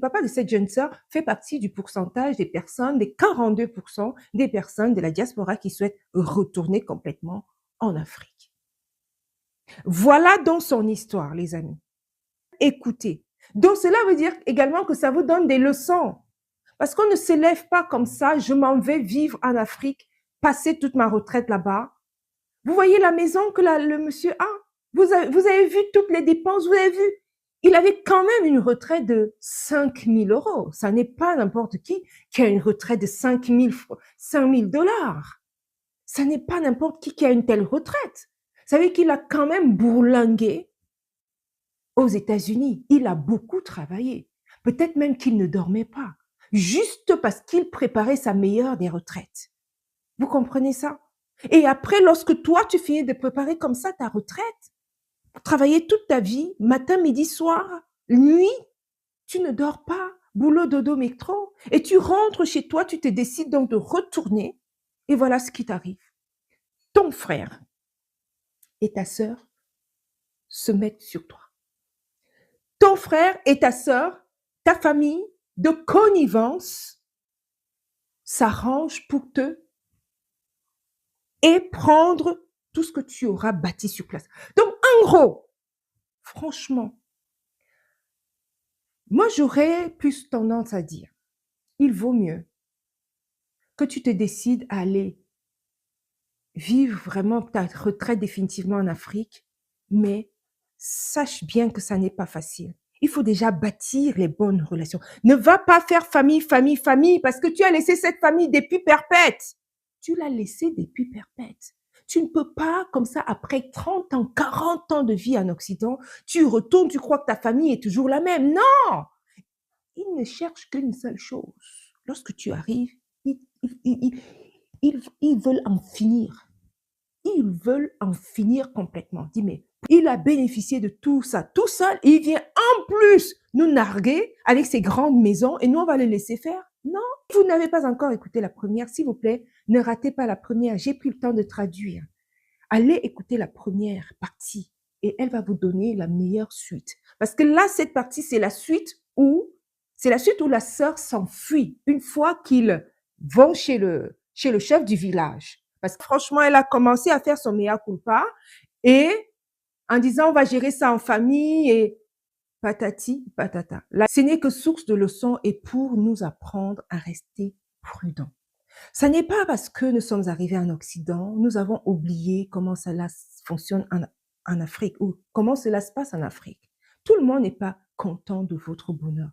papa de cette jeune sœur fait partie du pourcentage des personnes, des 42% des personnes de la diaspora qui souhaitent retourner complètement en Afrique. Voilà donc son histoire, les amis. Écoutez. Donc, cela veut dire également que ça vous donne des leçons. Parce qu'on ne s'élève pas comme ça, je m'en vais vivre en Afrique, passer toute ma retraite là-bas. Vous voyez la maison que le monsieur a? Vous avez vu toutes les dépenses, vous avez vu? Il avait quand même une retraite de 5 000 euros. Ça n'est pas n'importe qui a une retraite de 5 000 dollars. Ça n'est pas n'importe qui a une telle retraite. Vous savez qu'il a quand même bourlingué aux États-Unis. Il a beaucoup travaillé. Peut-être même qu'il ne dormait pas. Juste parce qu'il préparait sa meilleure des retraites. Vous comprenez ça? Et après, lorsque toi, tu finis de préparer comme ça ta retraite, travailler toute ta vie, matin, midi, soir, nuit, tu ne dors pas, boulot, dodo, métro, et tu rentres chez toi, tu te décides donc de retourner, et voilà ce qui t'arrive. Ton frère et ta sœur se mettent sur toi. Ton frère et ta sœur, ta famille, de connivence, s'arrangent pour te et prendre tout ce que tu auras bâti sur place. Donc, en gros, franchement, moi, j'aurais plus tendance à dire, il vaut mieux que tu te décides à aller vivre vraiment ta retraite définitivement en Afrique, mais sache bien que ça n'est pas facile. Il faut déjà bâtir les bonnes relations. Ne va pas faire famille, famille, famille, parce que tu as laissé cette famille depuis perpète. Tu l'as laissée depuis perpète. Tu ne peux pas, comme ça, après 30 ans, 40 ans de vie en Occident, tu retournes, tu crois que ta famille est toujours la même. Non! Ils ne cherchent qu'une seule chose. Lorsque tu arrives, ils veulent en finir. Ils veulent en finir complètement. Dis, mais il a bénéficié de tout ça tout seul. Il vient en plus nous narguer avec ses grandes maisons et nous, on va le laisser faire. Non, vous n'avez pas encore écouté la première. S'il vous plaît, ne ratez pas la première. J'ai pris le temps de traduire. Allez écouter la première partie et elle va vous donner la meilleure suite. Parce que là, cette partie, c'est la suite où la sœur s'enfuit une fois qu'ils vont chez le chef du village. Parce que franchement, elle a commencé à faire son mea culpa et en disant on va gérer ça en famille et patati patata. Là, ce n'est que source de leçons et pour nous apprendre à rester prudents. Ça n'est pas parce que nous sommes arrivés en Occident, nous avons oublié comment cela fonctionne en Afrique ou comment cela se passe en Afrique. Tout le monde n'est pas content de votre bonheur.